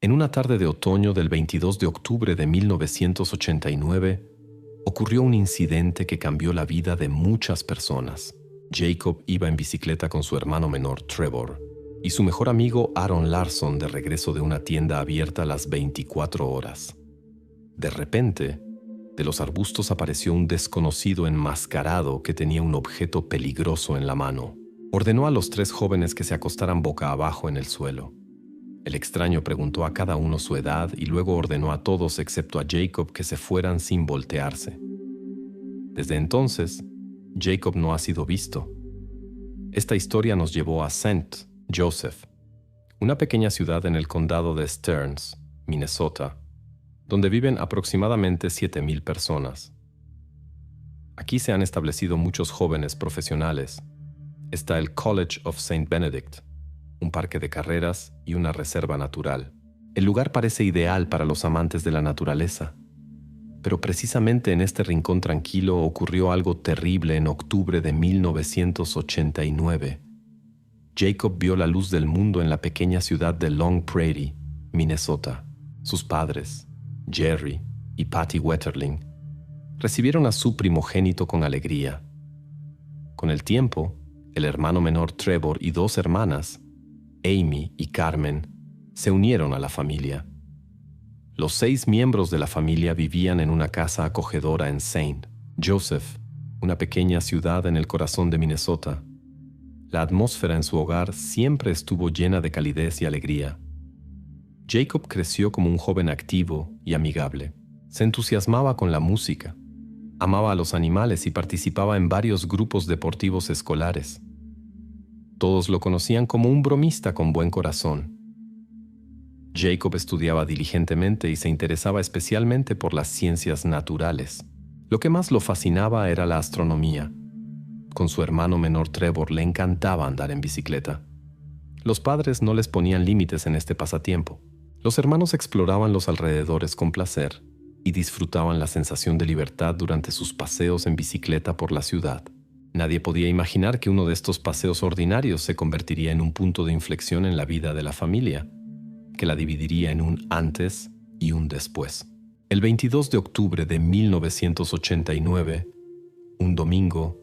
En una tarde de otoño del 22 de octubre de 1989, ocurrió un incidente que cambió la vida de muchas personas. Jacob iba en bicicleta con su hermano menor Trevor y su mejor amigo Aaron Larson de regreso de una tienda abierta a las 24 horas. De repente, de los arbustos apareció un desconocido enmascarado que tenía un objeto peligroso en la mano. Ordenó a los 3 jóvenes que se acostaran boca abajo en el suelo. El extraño preguntó a cada uno su edad y luego ordenó a todos excepto a Jacob que se fueran sin voltearse. Desde entonces, Jacob no ha sido visto. Esta historia nos llevó a St. Joseph, una pequeña ciudad en el condado de Stearns, Minnesota, donde viven aproximadamente 7,000 personas. Aquí se han establecido muchos jóvenes profesionales. Está el College of St. Benedict, un parque de carreras y una reserva natural. El lugar parece ideal para los amantes de la naturaleza. Pero precisamente en este rincón tranquilo ocurrió algo terrible en octubre de 1989. Jacob vio la luz del mundo en la pequeña ciudad de Long Prairie, Minnesota. Sus padres, Jerry y Patty Wetterling, recibieron a su primogénito con alegría. Con el tiempo, el hermano menor Trevor y 2 hermanas, Amy y Carmen, se unieron a la familia. Los 6 miembros de la familia vivían en una casa acogedora en St. Joseph, una pequeña ciudad en el corazón de Minnesota. La atmósfera en su hogar siempre estuvo llena de calidez y alegría. Jacob creció como un joven activo y amigable. Se entusiasmaba con la música, amaba a los animales y participaba en varios grupos deportivos escolares. Todos lo conocían como un bromista con buen corazón. Jacob estudiaba diligentemente y se interesaba especialmente por las ciencias naturales. Lo que más lo fascinaba era la astronomía. Con su hermano menor Trevor le encantaba andar en bicicleta. Los padres no les ponían límites en este pasatiempo. Los hermanos exploraban los alrededores con placer y disfrutaban la sensación de libertad durante sus paseos en bicicleta por la ciudad. Nadie podía imaginar que uno de estos paseos ordinarios se convertiría en un punto de inflexión en la vida de la familia, que la dividiría en un antes y un después. El 22 de octubre de 1989, un domingo,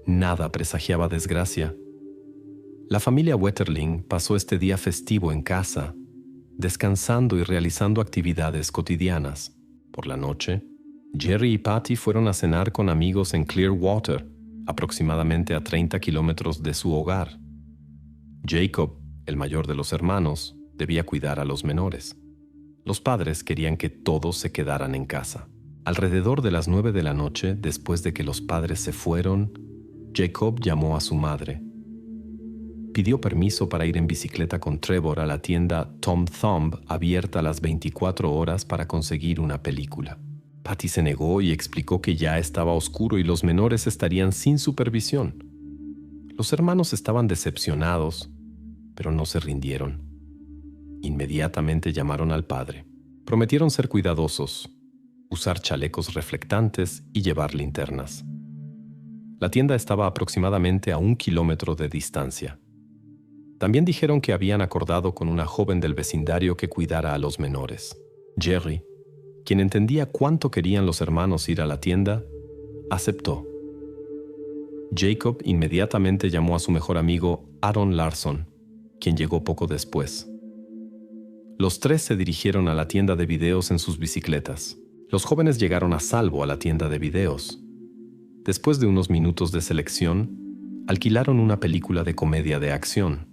nada presagiaba desgracia. La familia Wetterling pasó este día festivo en casa, descansando y realizando actividades cotidianas. Por la noche, Jerry y Patty fueron a cenar con amigos en Clearwater, aproximadamente a 30 kilómetros de su hogar. Jacob, el mayor de los hermanos, debía cuidar a los menores. Los padres querían que todos se quedaran en casa. Alrededor de las 9 de la noche, después de que los padres se fueron, Jacob llamó a su madre. Pidió permiso para ir en bicicleta con Trevor a la tienda Tom Thumb, abierta a las 24 horas para conseguir una película. Patty se negó y explicó que ya estaba oscuro y los menores estarían sin supervisión. Los hermanos estaban decepcionados, pero no se rindieron. Inmediatamente llamaron al padre. Prometieron ser cuidadosos, usar chalecos reflectantes y llevar linternas. La tienda estaba aproximadamente a 1 kilómetro de distancia. También dijeron que habían acordado con una joven del vecindario que cuidara a los menores. Jerry, quien entendía cuánto querían los hermanos ir a la tienda, aceptó. Jacob inmediatamente llamó a su mejor amigo Aaron Larson, quien llegó poco después. Los 3 se dirigieron a la tienda de videos en sus bicicletas. Los jóvenes llegaron a salvo a la tienda de videos. Después de unos minutos de selección, alquilaron una película de comedia de acción.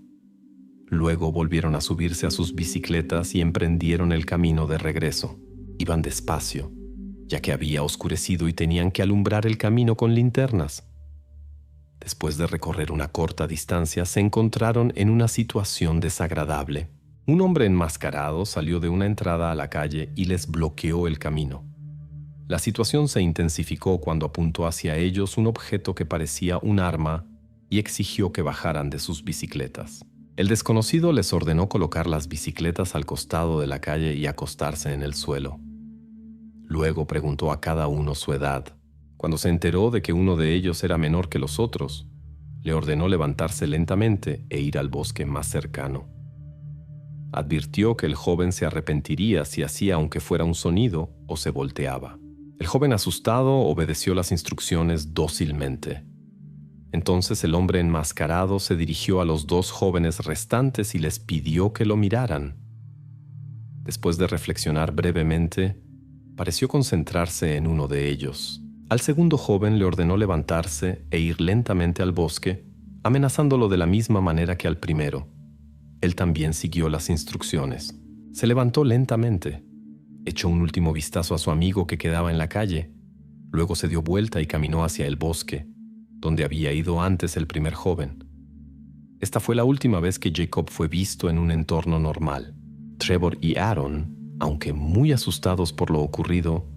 Luego volvieron a subirse a sus bicicletas y emprendieron el camino de regreso. Iban despacio, ya que había oscurecido y tenían que alumbrar el camino con linternas. Después de recorrer una corta distancia, se encontraron en una situación desagradable. Un hombre enmascarado salió de una entrada a la calle y les bloqueó el camino. La situación se intensificó cuando apuntó hacia ellos un objeto que parecía un arma y exigió que bajaran de sus bicicletas. El desconocido les ordenó colocar las bicicletas al costado de la calle y acostarse en el suelo. Luego preguntó a cada uno su edad. Cuando se enteró de que uno de ellos era menor que los otros, le ordenó levantarse lentamente e ir al bosque más cercano. Advirtió que el joven se arrepentiría si hacía aunque fuera un sonido o se volteaba. El joven asustado obedeció las instrucciones dócilmente. Entonces el hombre enmascarado se dirigió a los dos jóvenes restantes y les pidió que lo miraran. Después de reflexionar brevemente, pareció concentrarse en uno de ellos. Al segundo joven le ordenó levantarse e ir lentamente al bosque, amenazándolo de la misma manera que al primero. Él también siguió las instrucciones. Se levantó lentamente, echó un último vistazo a su amigo que quedaba en la calle, luego se dio vuelta y caminó hacia el bosque, donde había ido antes el primer joven. Esta fue la última vez que Jacob fue visto en un entorno normal. Trevor y Aaron, aunque muy asustados por lo ocurrido,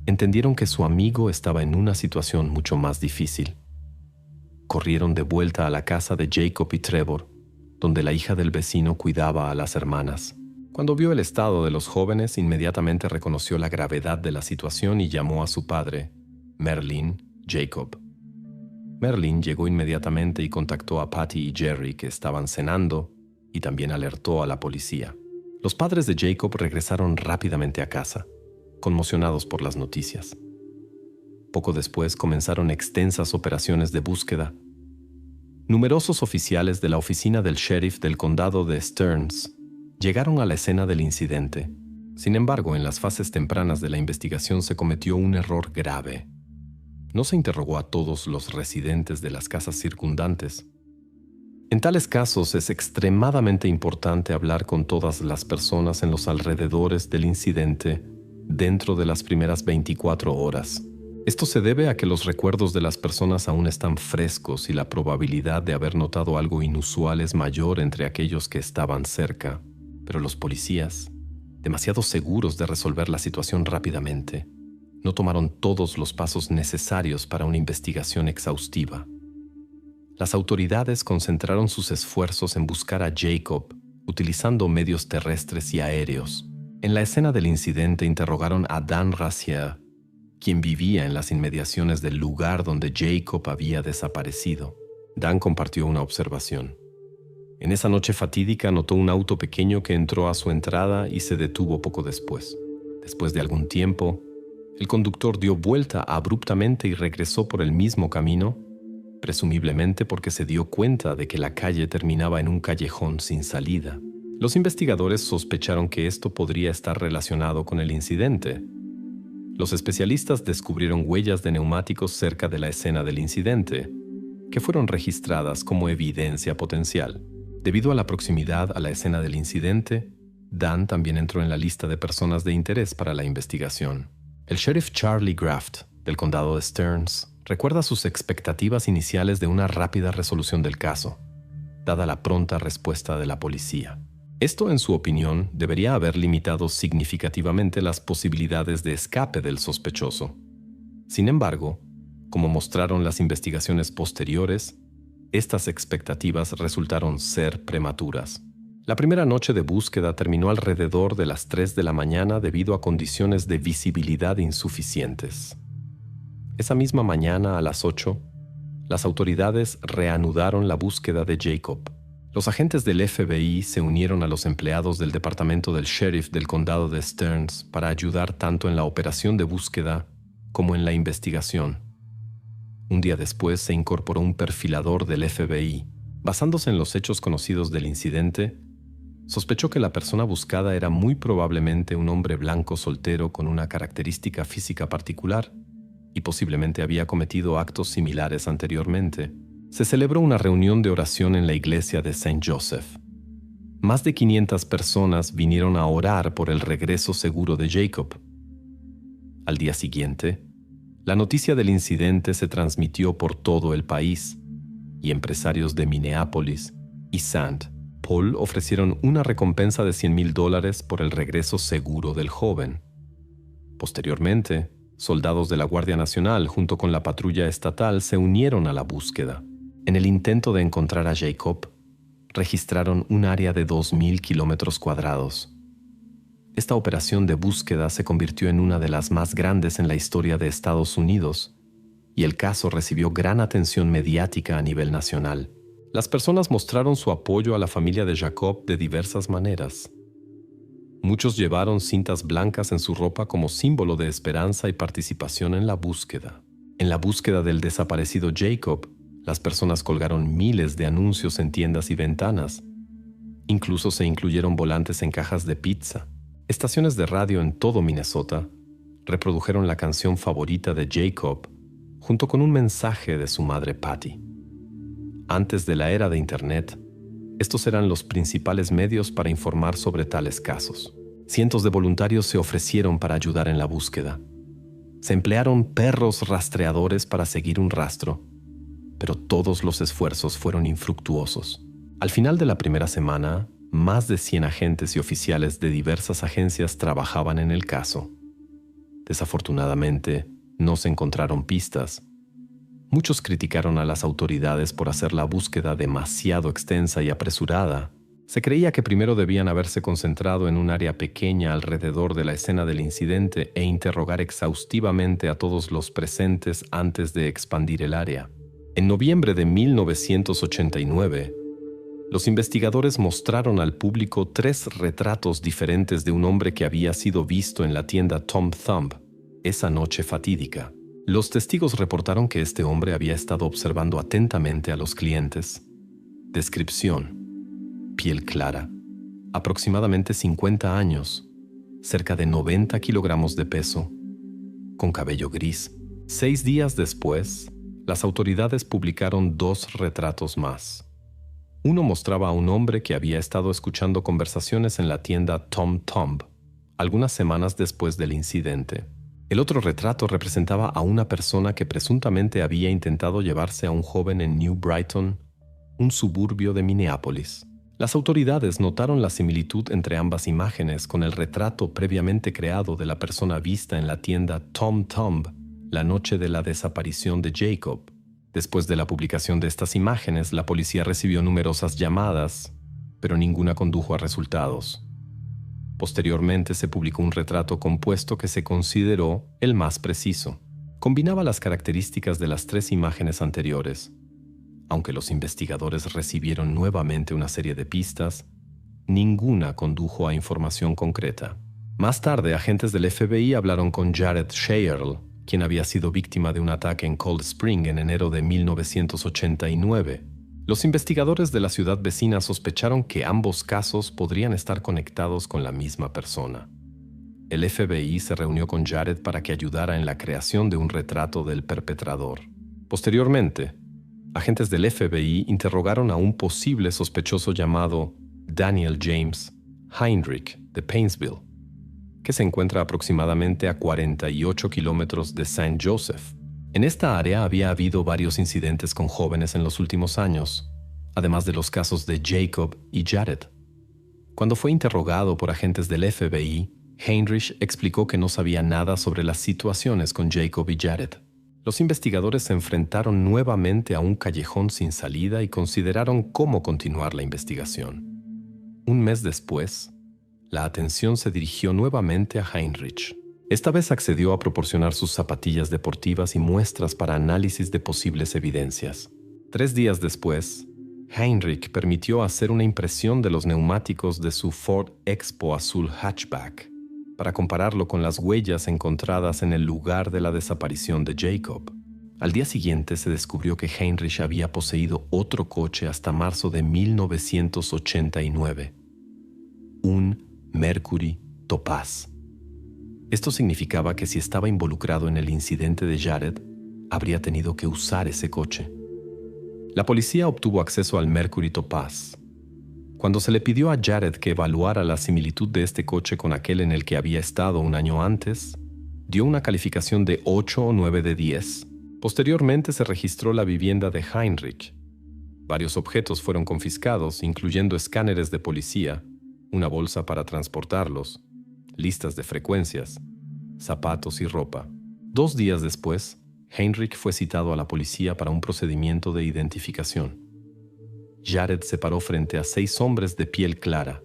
entendieron que su amigo estaba en una situación mucho más difícil. Corrieron de vuelta a la casa de Jacob y Trevor, donde la hija del vecino cuidaba a las hermanas. Cuando vio el estado de los jóvenes, inmediatamente reconoció la gravedad de la situación y llamó a su padre, Merlin Jacob. Merlin llegó inmediatamente y contactó a Patty y Jerry, que estaban cenando, y también alertó a la policía. Los padres de Jacob regresaron rápidamente a casa, conmocionados por las noticias. Poco después comenzaron extensas operaciones de búsqueda. Numerosos oficiales de la oficina del sheriff del condado de Stearns llegaron a la escena del incidente. Sin embargo, en las fases tempranas de la investigación se cometió un error grave. No se interrogó a todos los residentes de las casas circundantes. En tales casos es extremadamente importante hablar con todas las personas en los alrededores del incidente dentro de las primeras 24 horas. Esto se debe a que los recuerdos de las personas aún están frescos y la probabilidad de haber notado algo inusual es mayor entre aquellos que estaban cerca. Pero los policías, demasiado seguros de resolver la situación rápidamente, no tomaron todos los pasos necesarios para una investigación exhaustiva. Las autoridades concentraron sus esfuerzos en buscar a Jacob utilizando medios terrestres y aéreos. En la escena del incidente interrogaron a Dan Razier, quien vivía en las inmediaciones del lugar donde Jacob había desaparecido. Dan compartió una observación. En esa noche fatídica notó un auto pequeño que entró a su entrada y se detuvo poco después. Después de algún tiempo, el conductor dio vuelta abruptamente y regresó por el mismo camino, presumiblemente porque se dio cuenta de que la calle terminaba en un callejón sin salida. Los investigadores sospecharon que esto podría estar relacionado con el incidente. Los especialistas descubrieron huellas de neumáticos cerca de la escena del incidente, que fueron registradas como evidencia potencial. Debido a la proximidad a la escena del incidente, Dan también entró en la lista de personas de interés para la investigación. El sheriff Charlie Graft, del condado de Stearns, recuerda sus expectativas iniciales de una rápida resolución del caso, dada la pronta respuesta de la policía. Esto, en su opinión, debería haber limitado significativamente las posibilidades de escape del sospechoso. Sin embargo, como mostraron las investigaciones posteriores, estas expectativas resultaron ser prematuras. La primera noche de búsqueda terminó alrededor de las 3 de la mañana debido a condiciones de visibilidad insuficientes. Esa misma mañana, a las 8, las autoridades reanudaron la búsqueda de Jacob. Los agentes del FBI se unieron a los empleados del departamento del sheriff del condado de Stearns para ayudar tanto en la operación de búsqueda como en la investigación. Un día después se incorporó un perfilador del FBI. Basándose en los hechos conocidos del incidente, sospechó que la persona buscada era muy probablemente un hombre blanco soltero con una característica física particular y posiblemente había cometido actos similares anteriormente. Se celebró una reunión de oración en la iglesia de St. Joseph. Más de 500 personas vinieron a orar por el regreso seguro de Jacob. Al día siguiente, la noticia del incidente se transmitió por todo el país y empresarios de Minneapolis y St. Paul ofrecieron una recompensa de $100,000 por el regreso seguro del joven. Posteriormente, soldados de la Guardia Nacional junto con la patrulla estatal se unieron a la búsqueda. En el intento de encontrar a Jacob, registraron un área de 2,000 kilómetros cuadrados. Esta operación de búsqueda se convirtió en una de las más grandes en la historia de Estados Unidos, y el caso recibió gran atención mediática a nivel nacional. Las personas mostraron su apoyo a la familia de Jacob de diversas maneras. Muchos llevaron cintas blancas en su ropa como símbolo de esperanza y participación en la búsqueda. En la búsqueda del desaparecido Jacob, las personas colgaron miles de anuncios en tiendas y ventanas. Incluso se incluyeron volantes en cajas de pizza. Estaciones de radio en todo Minnesota reprodujeron la canción favorita de Jacob junto con un mensaje de su madre Patty. Antes de la era de Internet, estos eran los principales medios para informar sobre tales casos. Cientos de voluntarios se ofrecieron para ayudar en la búsqueda. Se emplearon perros rastreadores para seguir un rastro, pero todos los esfuerzos fueron infructuosos. Al final de la primera semana, más de 100 agentes y oficiales de diversas agencias trabajaban en el caso. Desafortunadamente, no se encontraron pistas. Muchos criticaron a las autoridades por hacer la búsqueda demasiado extensa y apresurada. Se creía que primero debían haberse concentrado en un área pequeña alrededor de la escena del incidente e interrogar exhaustivamente a todos los presentes antes de expandir el área. En noviembre de 1989, los investigadores mostraron al público 3 retratos diferentes de un hombre que había sido visto en la tienda Tom Thumb esa noche fatídica. Los testigos reportaron que este hombre había estado observando atentamente a los clientes. Descripción: piel clara, aproximadamente 50 años, cerca de 90 kilogramos de peso, con cabello gris. 6 días después, las autoridades publicaron 2 retratos más. Uno mostraba a un hombre que había estado escuchando conversaciones en la tienda Tom Thumb algunas semanas después del incidente. El otro retrato representaba a una persona que presuntamente había intentado llevarse a un joven en New Brighton, un suburbio de Minneapolis. Las autoridades notaron la similitud entre ambas imágenes con el retrato previamente creado de la persona vista en la tienda Tom Thumb la noche de la desaparición de Jacob. Después de la publicación de estas imágenes, la policía recibió numerosas llamadas, pero ninguna condujo a resultados. Posteriormente se publicó un retrato compuesto que se consideró el más preciso. Combinaba las características de las 3 imágenes anteriores. Aunque los investigadores recibieron nuevamente una serie de pistas, ninguna condujo a información concreta. Más tarde, agentes del FBI hablaron con Jared Shearl, quien había sido víctima de un ataque en Cold Spring en enero de 1989. Los investigadores de la ciudad vecina sospecharon que ambos casos podrían estar conectados con la misma persona. El FBI se reunió con Jared para que ayudara en la creación de un retrato del perpetrador. Posteriormente, agentes del FBI interrogaron a un posible sospechoso llamado Daniel James Heinrich de Painesville, que se encuentra aproximadamente a 48 kilómetros de St. Joseph. En esta área había habido varios incidentes con jóvenes en los últimos años, además de los casos de Jacob y Jared. Cuando fue interrogado por agentes del FBI, Heinrich explicó que no sabía nada sobre las situaciones con Jacob y Jared. Los investigadores se enfrentaron nuevamente a un callejón sin salida y consideraron cómo continuar la investigación. Un mes después, la atención se dirigió nuevamente a Heinrich. Esta vez accedió a proporcionar sus zapatillas deportivas y muestras para análisis de posibles evidencias. 3 días después, Heinrich permitió hacer una impresión de los neumáticos de su Ford Expo azul hatchback para compararlo con las huellas encontradas en el lugar de la desaparición de Jacob. Al día siguiente se descubrió que Heinrich había poseído otro coche hasta marzo de 1989, un Mercury Topaz. Esto significaba que si estaba involucrado en el incidente de Jared, habría tenido que usar ese coche. La policía obtuvo acceso al Mercury Topaz. Cuando se le pidió a Jared que evaluara la similitud de este coche con aquel en el que había estado un año antes, dio una calificación de 8 o 9 de 10. Posteriormente se registró la vivienda de Heinrich. Varios objetos fueron confiscados, incluyendo escáneres de policía, una bolsa para transportarlos, listas de frecuencias, zapatos y ropa. 2 días después, Heinrich fue citado a la policía para un procedimiento de identificación. Jared se paró frente a 6 hombres de piel clara.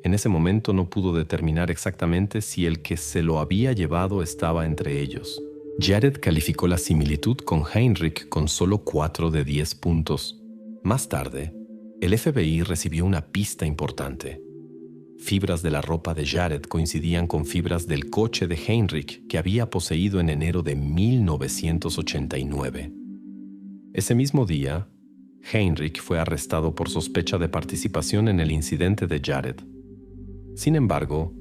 En ese momento no pudo determinar exactamente si el que se lo había llevado estaba entre ellos. Jared calificó la similitud con Heinrich con solo 4 de 10 puntos. Más tarde, el FBI recibió una pista importante. Fibras de la ropa de Jared coincidían con fibras del coche de Heinrich que había poseído en enero de 1989. Ese mismo día, Heinrich fue arrestado por sospecha de participación en el incidente de Jared. Sin embargo,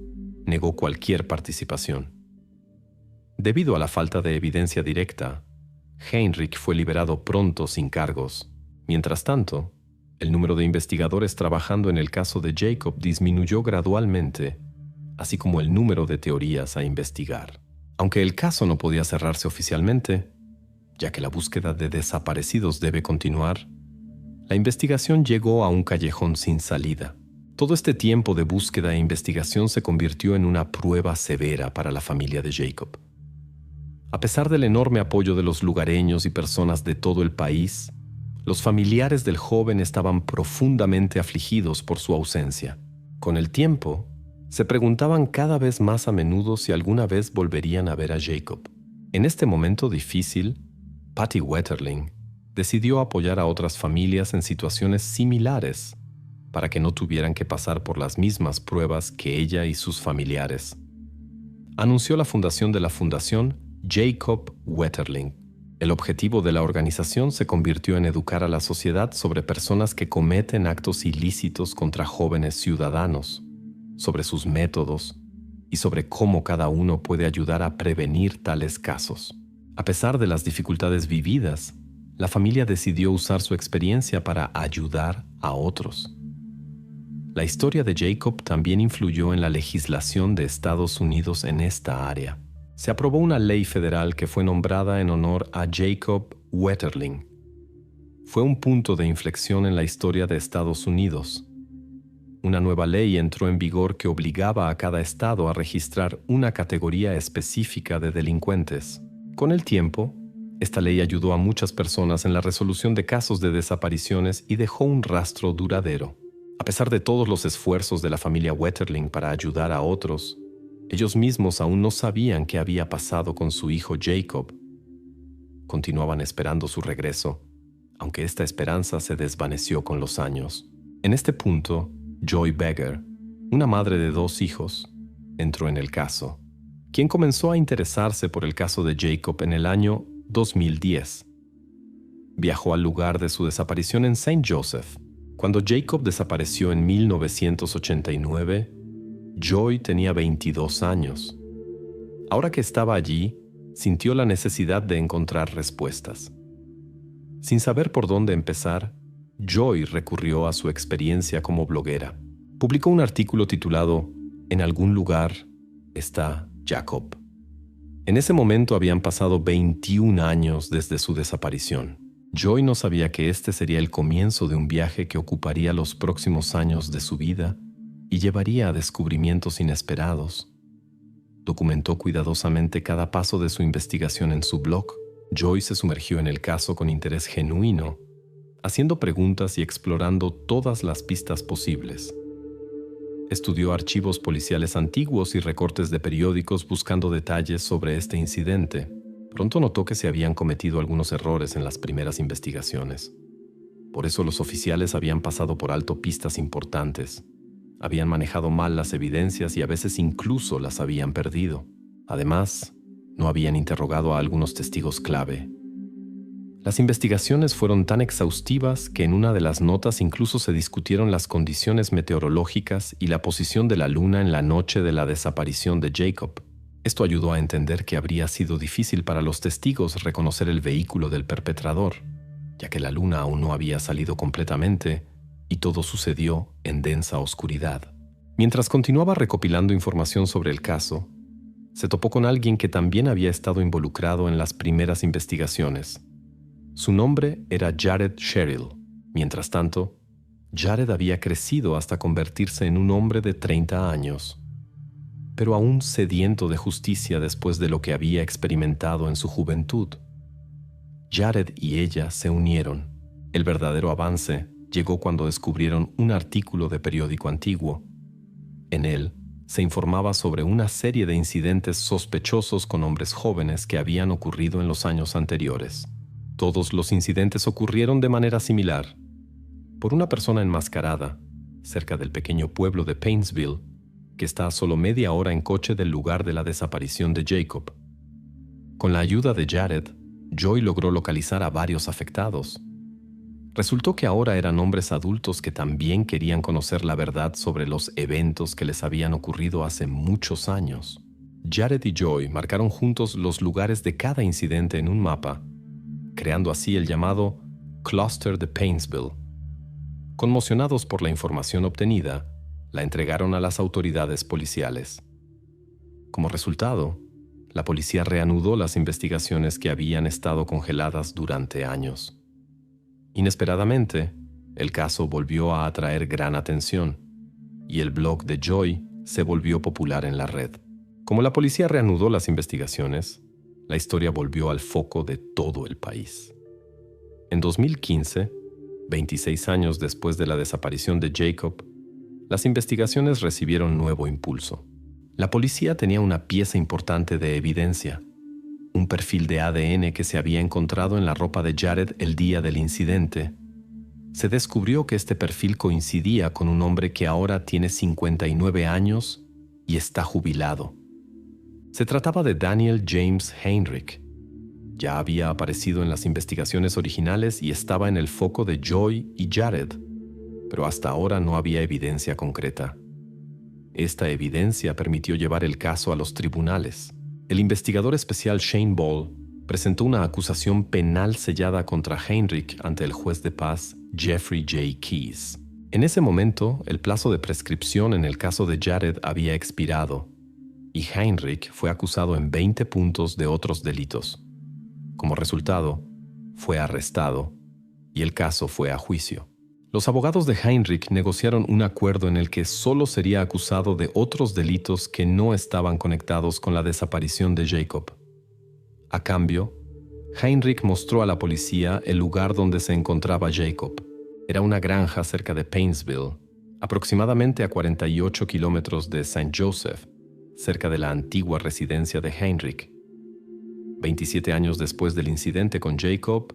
negó cualquier participación. Debido a la falta de evidencia directa, Heinrich fue liberado pronto sin cargos. Mientras tanto, el número de investigadores trabajando en el caso de Jacob disminuyó gradualmente, así como el número de teorías a investigar. Aunque el caso no podía cerrarse oficialmente, ya que la búsqueda de desaparecidos debe continuar, la investigación llegó a un callejón sin salida. Todo este tiempo de búsqueda e investigación se convirtió en una prueba severa para la familia de Jacob. A pesar del enorme apoyo de los lugareños y personas de todo el país, los familiares del joven estaban profundamente afligidos por su ausencia. Con el tiempo, se preguntaban cada vez más a menudo si alguna vez volverían a ver a Jacob. En este momento difícil, Patty Wetterling decidió apoyar a otras familias en situaciones similares para que no tuvieran que pasar por las mismas pruebas que ella y sus familiares. Anunció la fundación de la Fundación Jacob Wetterling. El objetivo de la organización se convirtió en educar a la sociedad sobre personas que cometen actos ilícitos contra jóvenes ciudadanos, sobre sus métodos y sobre cómo cada uno puede ayudar a prevenir tales casos. A pesar de las dificultades vividas, la familia decidió usar su experiencia para ayudar a otros. La historia de Jacob también influyó en la legislación de Estados Unidos en esta área. Se aprobó una ley federal que fue nombrada en honor a Jacob Wetterling. Fue un punto de inflexión en la historia de Estados Unidos. Una nueva ley entró en vigor que obligaba a cada estado a registrar una categoría específica de delincuentes. Con el tiempo, esta ley ayudó a muchas personas en la resolución de casos de desapariciones y dejó un rastro duradero. A pesar de todos los esfuerzos de la familia Wetterling para ayudar a otros, ellos mismos aún no sabían qué había pasado con su hijo Jacob. Continuaban esperando su regreso, aunque esta esperanza se desvaneció con los años. En este punto, Joy Beggar, una madre de 2 hijos, entró en el caso, quien comenzó a interesarse por el caso de Jacob en el año 2010. Viajó al lugar de su desaparición en St. Joseph. Cuando Jacob desapareció en 1989, Joy tenía 22 años. Ahora que estaba allí, sintió la necesidad de encontrar respuestas. Sin saber por dónde empezar, Joy recurrió a su experiencia como bloguera. Publicó un artículo titulado «En algún lugar está Jacob». En ese momento habían pasado 21 años desde su desaparición. Joy no sabía que este sería el comienzo de un viaje que ocuparía los próximos años de su vida y llevaría a descubrimientos inesperados. Documentó cuidadosamente cada paso de su investigación en su blog. Joy se sumergió en el caso con interés genuino, haciendo preguntas y explorando todas las pistas posibles. Estudió archivos policiales antiguos y recortes de periódicos buscando detalles sobre este incidente. Pronto notó que se habían cometido algunos errores en las primeras investigaciones. Por eso los oficiales habían pasado por alto pistas importantes. Habían manejado mal las evidencias y a veces incluso las habían perdido. Además, no habían interrogado a algunos testigos clave. Las investigaciones fueron tan exhaustivas que en una de las notas incluso se discutieron las condiciones meteorológicas y la posición de la luna en la noche de la desaparición de Jacob. Esto ayudó a entender que habría sido difícil para los testigos reconocer el vehículo del perpetrador, ya que la luna aún no había salido completamente y todo sucedió en densa oscuridad. Mientras continuaba recopilando información sobre el caso, se topó con alguien que también había estado involucrado en las primeras investigaciones. Su nombre era Jared Sherrill. Mientras tanto, Jared había crecido hasta convertirse en un hombre de 30 años, pero aún sediento de justicia después de lo que había experimentado en su juventud. Jared y ella se unieron. El verdadero avance llegó cuando descubrieron un artículo de periódico antiguo. En él se informaba sobre una serie de incidentes sospechosos con hombres jóvenes que habían ocurrido en los años anteriores. Todos los incidentes ocurrieron de manera similar. Por una persona enmascarada, cerca del pequeño pueblo de Painesville, que está a solo media hora en coche del lugar de la desaparición de Jacob. Con la ayuda de Jared, Joy logró localizar a varios afectados. Resultó que ahora eran hombres adultos que también querían conocer la verdad sobre los eventos que les habían ocurrido hace muchos años. Jared y Joy marcaron juntos los lugares de cada incidente en un mapa, creando así el llamado Cluster de Painesville. Conmocionados por la información obtenida, la entregaron a las autoridades policiales. Como resultado, la policía reanudó las investigaciones que habían estado congeladas durante años. Inesperadamente, el caso volvió a atraer gran atención y el blog de Joy se volvió popular en la red. Como la policía reanudó las investigaciones, la historia volvió al foco de todo el país. En 2015, 26 años después de la desaparición de Jacob, las investigaciones recibieron nuevo impulso. La policía tenía una pieza importante de evidencia, un perfil de ADN que se había encontrado en la ropa de Jared el día del incidente. Se descubrió que este perfil coincidía con un hombre que ahora tiene 59 años y está jubilado. Se trataba de Daniel James Heinrich. Ya había aparecido en las investigaciones originales y estaba en el foco de Joy y Jared, pero hasta ahora no había evidencia concreta. Esta evidencia permitió llevar el caso a los tribunales. El investigador especial Shane Ball presentó una acusación penal sellada contra Heinrich ante el juez de paz Jeffrey J. Keyes. En ese momento, el plazo de prescripción en el caso de Jared había expirado y Heinrich fue acusado en 20 puntos de otros delitos. Como resultado, fue arrestado y el caso fue a juicio. Los abogados de Heinrich negociaron un acuerdo en el que solo sería acusado de otros delitos que no estaban conectados con la desaparición de Jacob. A cambio, Heinrich mostró a la policía el lugar donde se encontraba Jacob. Era una granja cerca de Painesville, aproximadamente a 48 kilómetros de St. Joseph, cerca de la antigua residencia de Heinrich. 27 años después del incidente con Jacob,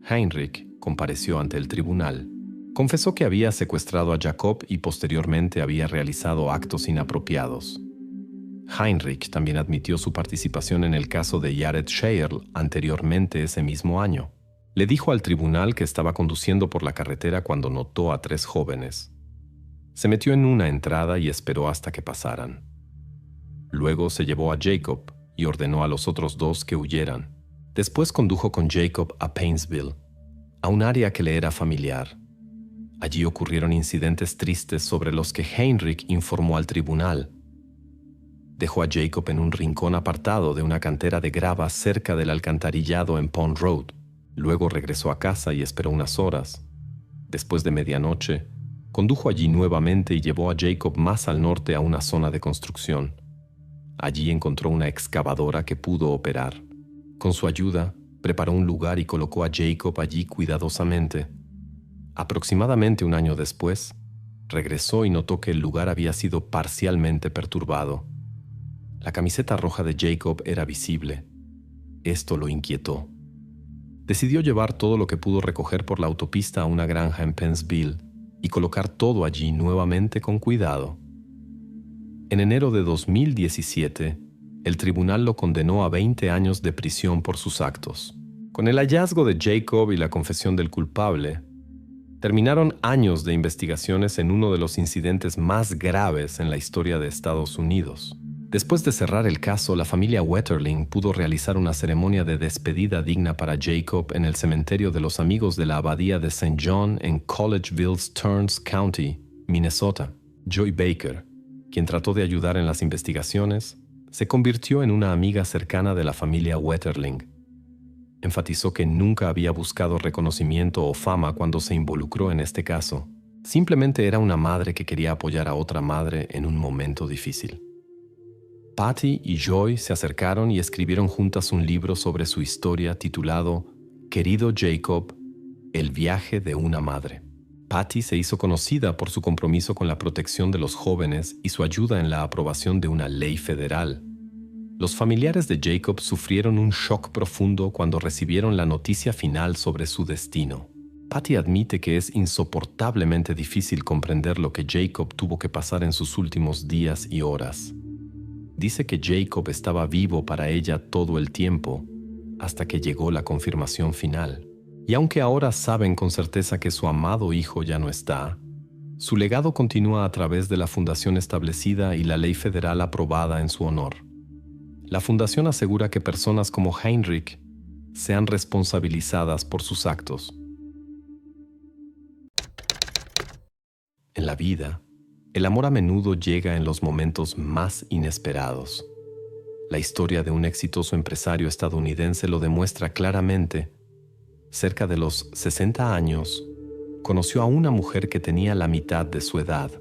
Heinrich compareció ante el tribunal. Confesó que había secuestrado a Jacob y posteriormente había realizado actos inapropiados. Heinrich también admitió su participación en el caso de Jared Shale anteriormente ese mismo año. Le dijo al tribunal que estaba conduciendo por la carretera cuando notó a 3 jóvenes. Se metió en una entrada y esperó hasta que pasaran. Luego se llevó a Jacob y ordenó a los otros 2 que huyeran. Después condujo con Jacob a Painesville, a un área que le era familiar. Allí ocurrieron incidentes tristes sobre los que Heinrich informó al tribunal. Dejó a Jacob en un rincón apartado de una cantera de grava cerca del alcantarillado en Pond Road. Luego regresó a casa y esperó unas horas. Después de medianoche, condujo allí nuevamente y llevó a Jacob más al norte a una zona de construcción. Allí encontró una excavadora que pudo operar. Con su ayuda, preparó un lugar y colocó a Jacob allí cuidadosamente. Aproximadamente un año después, regresó y notó que el lugar había sido parcialmente perturbado. La camiseta roja de Jacob era visible. Esto lo inquietó. Decidió llevar todo lo que pudo recoger por la autopista a una granja en Pennsville y colocar todo allí nuevamente con cuidado. En enero de 2017, el tribunal lo condenó a 20 años de prisión por sus actos. Con el hallazgo de Jacob y la confesión del culpable, terminaron años de investigaciones en uno de los incidentes más graves en la historia de Estados Unidos. Después de cerrar el caso, la familia Wetterling pudo realizar una ceremonia de despedida digna para Jacob en el cementerio de los amigos de la abadía de St. John en Collegeville, Stearns County, Minnesota. Joy Baker, quien trató de ayudar en las investigaciones, se convirtió en una amiga cercana de la familia Wetterling. Enfatizó que nunca había buscado reconocimiento o fama cuando se involucró en este caso. Simplemente era una madre que quería apoyar a otra madre en un momento difícil. Patty y Joy se acercaron y escribieron juntas un libro sobre su historia titulado Querido Jacob, el viaje de una madre. Patty se hizo conocida por su compromiso con la protección de los jóvenes y su ayuda en la aprobación de una ley federal. Los familiares de Jacob sufrieron un shock profundo cuando recibieron la noticia final sobre su destino. Patty admite que es insoportablemente difícil comprender lo que Jacob tuvo que pasar en sus últimos días y horas. Dice que Jacob estaba vivo para ella todo el tiempo, hasta que llegó la confirmación final. Y aunque ahora saben con certeza que su amado hijo ya no está, su legado continúa a través de la fundación establecida y la ley federal aprobada en su honor. La fundación asegura que personas como Heinrich sean responsabilizadas por sus actos. En la vida, el amor a menudo llega en los momentos más inesperados. La historia de un exitoso empresario estadounidense lo demuestra claramente. Cerca de los 60 años, conoció a una mujer que tenía la mitad de su edad.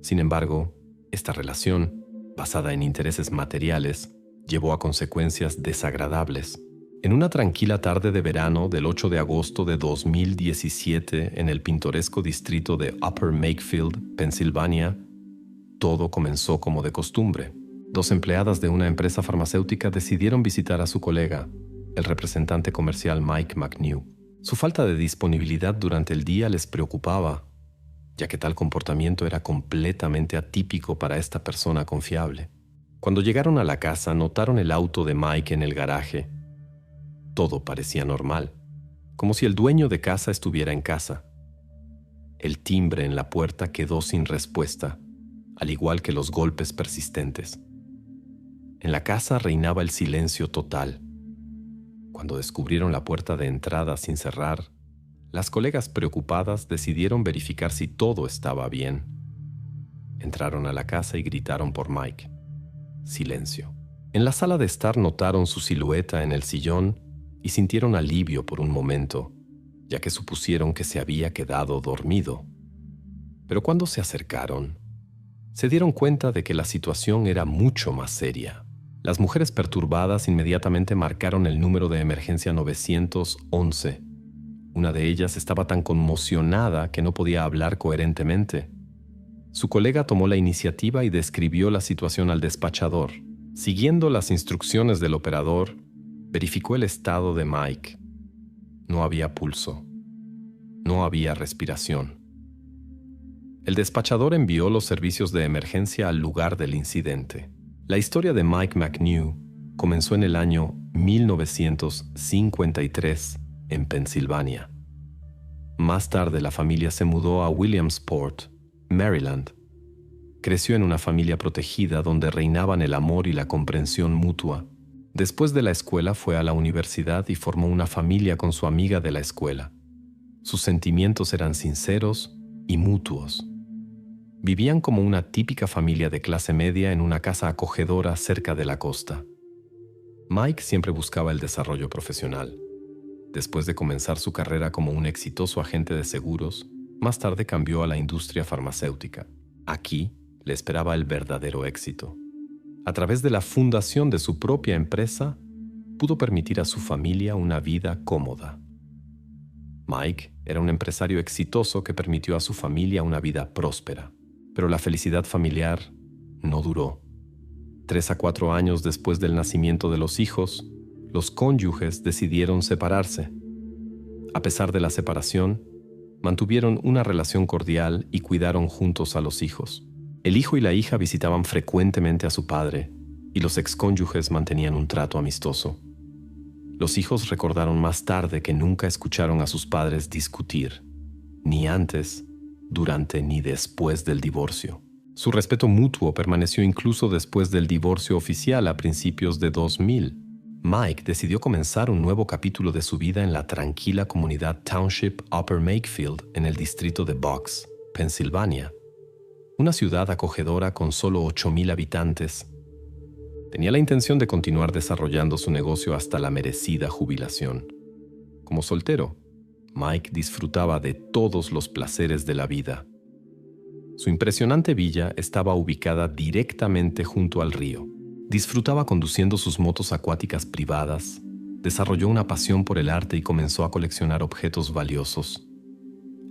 Sin embargo, esta relación, basada en intereses materiales, llevó a consecuencias desagradables. En una tranquila tarde de verano del 8 de agosto de 2017 en el pintoresco distrito de Upper Makefield, Pensilvania, todo comenzó como de costumbre. Dos empleadas de una empresa farmacéutica decidieron visitar a su colega, el representante comercial Mike McNew. Su falta de disponibilidad durante el día les preocupaba, ya que tal comportamiento era completamente atípico para esta persona confiable. Cuando llegaron a la casa, notaron el auto de Mike en el garaje. Todo parecía normal, como si el dueño de casa estuviera en casa. El timbre en la puerta quedó sin respuesta, al igual que los golpes persistentes. En la casa reinaba el silencio total. Cuando descubrieron la puerta de entrada sin cerrar, las colegas preocupadas decidieron verificar si todo estaba bien. Entraron a la casa y gritaron por Mike. Silencio. En la sala de estar notaron su silueta en el sillón y sintieron alivio por un momento, ya que supusieron que se había quedado dormido. Pero cuando se acercaron, se dieron cuenta de que la situación era mucho más seria. Las mujeres perturbadas inmediatamente marcaron el número de emergencia 911. Una de ellas estaba tan conmocionada que no podía hablar coherentemente. Su colega tomó la iniciativa y describió la situación al despachador. Siguiendo las instrucciones del operador, verificó el estado de Mike. No había pulso. No había respiración. El despachador envió los servicios de emergencia al lugar del incidente. La historia de Mike McNew comenzó en el año 1953 en Pensilvania. Más tarde la familia se mudó a Williamsport, Maryland. Creció en una familia protegida donde reinaban el amor y la comprensión mutua. Después de la escuela fue a la universidad y formó una familia con su amiga de la escuela. Sus sentimientos eran sinceros y mutuos. Vivían como una típica familia de clase media en una casa acogedora cerca de la costa. Mike siempre buscaba el desarrollo profesional. Después de comenzar su carrera como un exitoso agente de seguros, más tarde cambió a la industria farmacéutica. Aquí le esperaba el verdadero éxito. A través de la fundación de su propia empresa, pudo permitir a su familia una vida cómoda. Mike era un empresario exitoso que permitió a su familia una vida próspera. Pero la felicidad familiar no duró. 3 a 4 años después del nacimiento de los hijos, los cónyuges decidieron separarse. A pesar de la separación, mantuvieron una relación cordial y cuidaron juntos a los hijos. El hijo y la hija visitaban frecuentemente a su padre y los excónyuges mantenían un trato amistoso. Los hijos recordaron más tarde que nunca escucharon a sus padres discutir, ni antes, durante ni después del divorcio. Su respeto mutuo permaneció incluso después del divorcio oficial a principios de 2000. Mike decidió comenzar un nuevo capítulo de su vida en la tranquila comunidad Township Upper Makefield en el distrito de Bucks, Pensilvania, una ciudad acogedora con solo 8,000 habitantes. Tenía la intención de continuar desarrollando su negocio hasta la merecida jubilación. Como soltero, Mike disfrutaba de todos los placeres de la vida. Su impresionante villa estaba ubicada directamente junto al río. Disfrutaba conduciendo sus motos acuáticas privadas, desarrolló una pasión por el arte y comenzó a coleccionar objetos valiosos.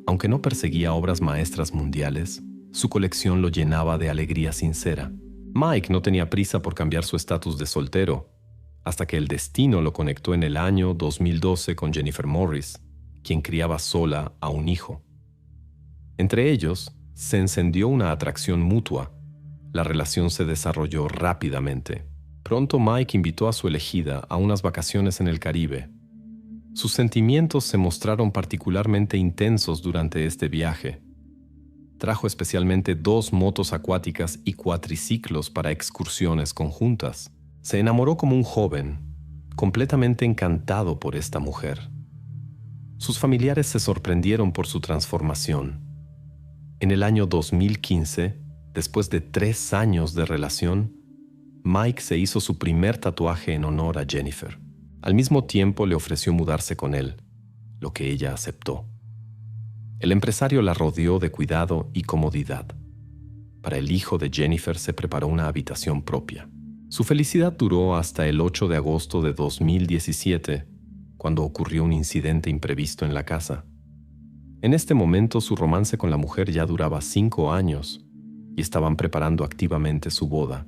Aunque no perseguía obras maestras mundiales, su colección lo llenaba de alegría sincera. Mike no tenía prisa por cambiar su estatus de soltero, hasta que el destino lo conectó en el año 2012 con Jennifer Morris, quien criaba sola a un hijo. Entre ellos, se encendió una atracción mutua. La relación se desarrolló rápidamente. Pronto Mike invitó a su elegida a unas vacaciones en el Caribe. Sus sentimientos se mostraron particularmente intensos durante este viaje. Trajo especialmente 2 motos acuáticas y cuatriciclos para excursiones conjuntas. Se enamoró como un joven, completamente encantado por esta mujer. Sus familiares se sorprendieron por su transformación. En el año 2015, después de 3 años de relación, Mike se hizo su primer tatuaje en honor a Jennifer. Al mismo tiempo le ofreció mudarse con él, lo que ella aceptó. El empresario la rodeó de cuidado y comodidad. Para el hijo de Jennifer se preparó una habitación propia. Su felicidad duró hasta el 8 de agosto de 2017, cuando ocurrió un incidente imprevisto en la casa. En este momento su romance con la mujer ya duraba 5 años y estaban preparando activamente su boda.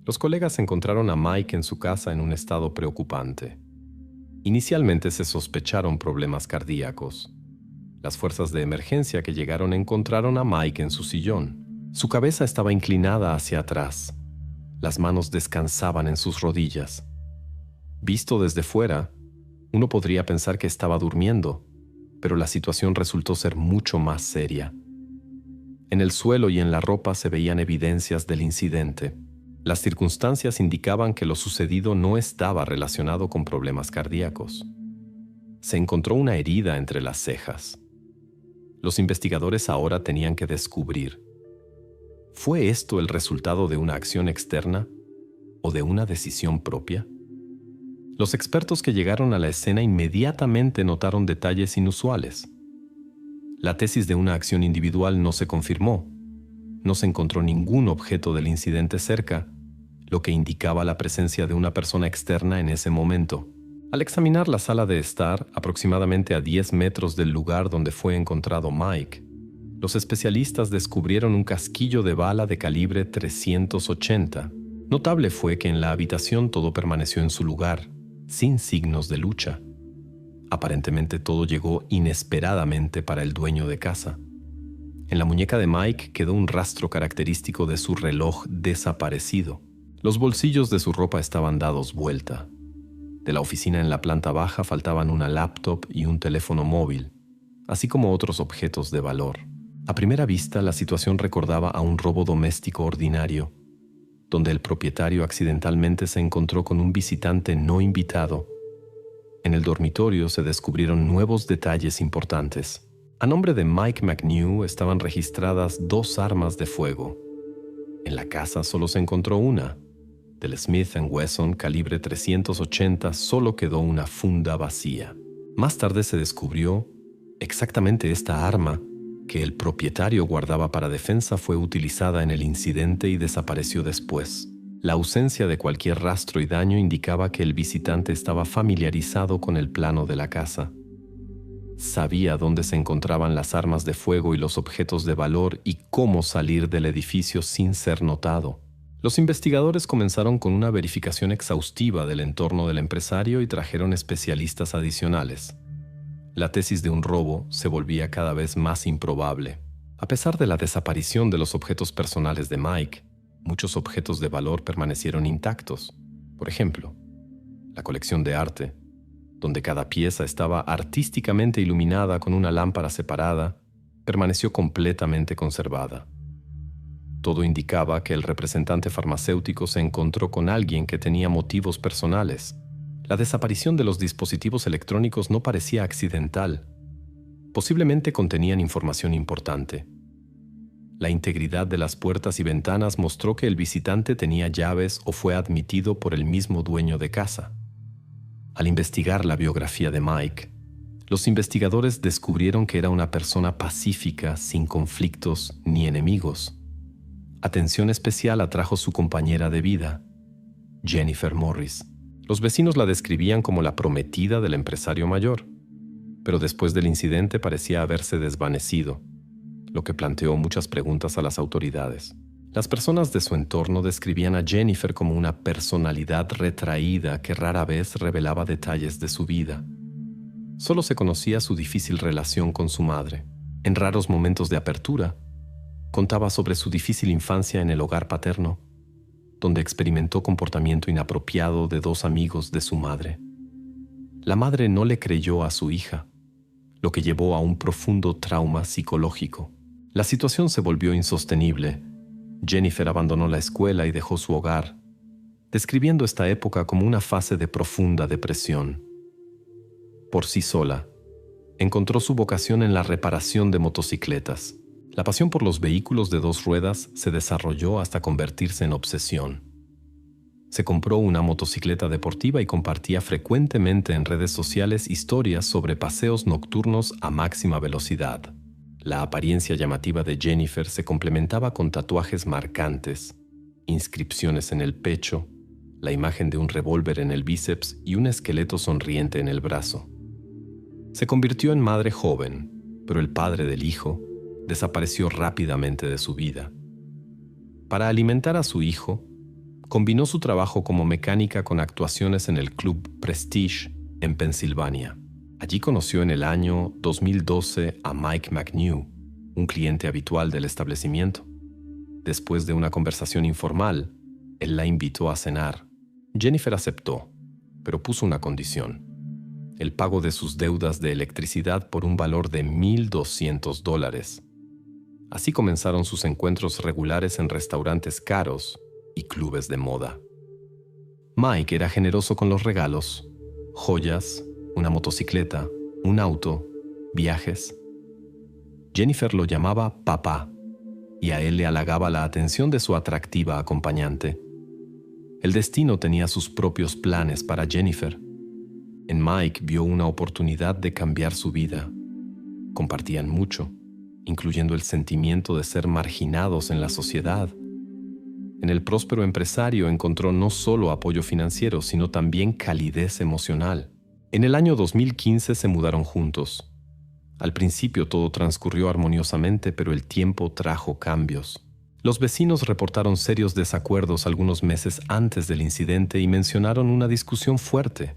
Los colegas encontraron a Mike en su casa en un estado preocupante. Inicialmente se sospecharon problemas cardíacos. Las fuerzas de emergencia que llegaron encontraron a Mike en su sillón. Su cabeza estaba inclinada hacia atrás. Las manos descansaban en sus rodillas. Visto desde fuera, uno podría pensar que estaba durmiendo, pero la situación resultó ser mucho más seria. En el suelo y en la ropa se veían evidencias del incidente. Las circunstancias indicaban que lo sucedido no estaba relacionado con problemas cardíacos. Se encontró una herida entre las cejas. Los investigadores ahora tenían que descubrir: ¿fue esto el resultado de una acción externa o de una decisión propia? Los expertos que llegaron a la escena inmediatamente notaron detalles inusuales. La tesis de una acción individual no se confirmó. No se encontró ningún objeto del incidente cerca, lo que indicaba la presencia de una persona externa en ese momento. Al examinar la sala de estar, aproximadamente a 10 metros del lugar donde fue encontrado Mike, los especialistas descubrieron un casquillo de bala de calibre .380. Notable fue que en la habitación todo permaneció en su lugar, sin signos de lucha. Aparentemente todo llegó inesperadamente para el dueño de casa. En la muñeca de Mike quedó un rastro característico de su reloj desaparecido. Los bolsillos de su ropa estaban dados vuelta. De la oficina en la planta baja faltaban una laptop y un teléfono móvil, así como otros objetos de valor. A primera vista, la situación recordaba a un robo doméstico ordinario, donde el propietario accidentalmente se encontró con un visitante no invitado. En el dormitorio se descubrieron nuevos detalles importantes. A nombre de Mike McNew estaban registradas 2 armas de fuego. En la casa solo se encontró una. Del Smith & Wesson calibre .380 solo quedó una funda vacía. Más tarde se descubrió exactamente esta arma que el propietario guardaba para defensa fue utilizada en el incidente y desapareció después. La ausencia de cualquier rastro y daño indicaba que el visitante estaba familiarizado con el plano de la casa. Sabía dónde se encontraban las armas de fuego y los objetos de valor y cómo salir del edificio sin ser notado. Los investigadores comenzaron con una verificación exhaustiva del entorno del empresario y trajeron especialistas adicionales. La tesis de un robo se volvía cada vez más improbable. A pesar de la desaparición de los objetos personales de Mike, muchos objetos de valor permanecieron intactos. Por ejemplo, la colección de arte, donde cada pieza estaba artísticamente iluminada con una lámpara separada, permaneció completamente conservada. Todo indicaba que el representante farmacéutico se encontró con alguien que tenía motivos personales. La desaparición de los dispositivos electrónicos no parecía accidental. Posiblemente contenían información importante. La integridad de las puertas y ventanas mostró que el visitante tenía llaves o fue admitido por el mismo dueño de casa. Al investigar la biografía de Mike, los investigadores descubrieron que era una persona pacífica, sin conflictos ni enemigos. Atención especial atrajo su compañera de vida, Jennifer Morris. Los vecinos la describían como la prometida del empresario mayor, pero después del incidente parecía haberse desvanecido, lo que planteó muchas preguntas a las autoridades. Las personas de su entorno describían a Jennifer como una personalidad retraída que rara vez revelaba detalles de su vida. Solo se conocía su difícil relación con su madre. En raros momentos de apertura, contaba sobre su difícil infancia en el hogar paterno, donde experimentó comportamiento inapropiado de dos amigos de su madre. La madre no le creyó a su hija, lo que llevó a un profundo trauma psicológico. La situación se volvió insostenible. Jennifer abandonó la escuela y dejó su hogar, describiendo esta época como una fase de profunda depresión. Por sí sola, encontró su vocación en la reparación de motocicletas. La pasión por los vehículos de dos ruedas se desarrolló hasta convertirse en obsesión. Se compró una motocicleta deportiva y compartía frecuentemente en redes sociales historias sobre paseos nocturnos a máxima velocidad. La apariencia llamativa de Jennifer se complementaba con tatuajes marcantes, inscripciones en el pecho, la imagen de un revólver en el bíceps y un esqueleto sonriente en el brazo. Se convirtió en madre joven, pero el padre del hijo desapareció rápidamente de su vida. Para alimentar a su hijo, combinó su trabajo como mecánica con actuaciones en el Club Prestige en Pensilvania. Allí conoció en el año 2012 a Mike McNew, un cliente habitual del establecimiento. Después de una conversación informal, él la invitó a cenar. Jennifer aceptó, pero puso una condición: el pago de sus deudas de electricidad por un valor de $1,200. Así comenzaron sus encuentros regulares en restaurantes caros y clubes de moda. Mike era generoso con los regalos: joyas, una motocicleta, un auto, viajes. Jennifer lo llamaba papá, y a él le halagaba la atención de su atractiva acompañante. El destino tenía sus propios planes para Jennifer. En Mike vio una oportunidad de cambiar su vida. Compartían mucho, incluyendo el sentimiento de ser marginados en la sociedad. En el próspero empresario encontró no solo apoyo financiero, sino también calidez emocional. En el año 2015 se mudaron juntos. Al principio todo transcurrió armoniosamente, pero el tiempo trajo cambios. Los vecinos reportaron serios desacuerdos algunos meses antes del incidente y mencionaron una discusión fuerte,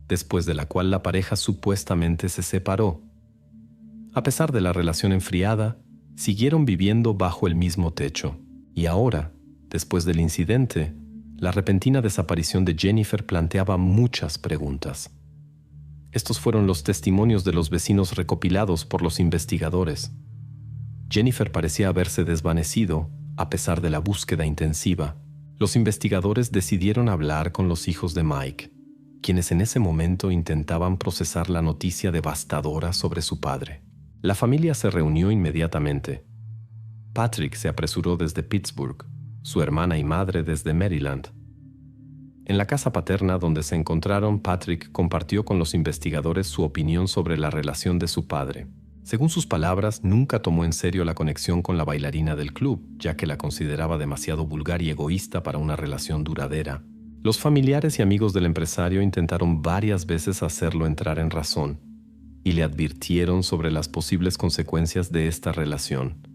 después de la cual la pareja supuestamente se separó. A pesar de la relación enfriada, siguieron viviendo bajo el mismo techo. Y ahora, después del incidente, la repentina desaparición de Jennifer planteaba muchas preguntas. Estos fueron los testimonios de los vecinos recopilados por los investigadores. Jennifer parecía haberse desvanecido a pesar de la búsqueda intensiva. Los investigadores decidieron hablar con los hijos de Mike, quienes en ese momento intentaban procesar la noticia devastadora sobre su padre. La familia se reunió inmediatamente. Patrick se apresuró desde Pittsburgh, su hermana y madre desde Maryland. En la casa paterna donde se encontraron, Patrick compartió con los investigadores su opinión sobre la relación de su padre. Según sus palabras, nunca tomó en serio la conexión con la bailarina del club, ya que la consideraba demasiado vulgar y egoísta para una relación duradera. Los familiares y amigos del empresario intentaron varias veces hacerlo entrar en razón y le advirtieron sobre las posibles consecuencias de esta relación.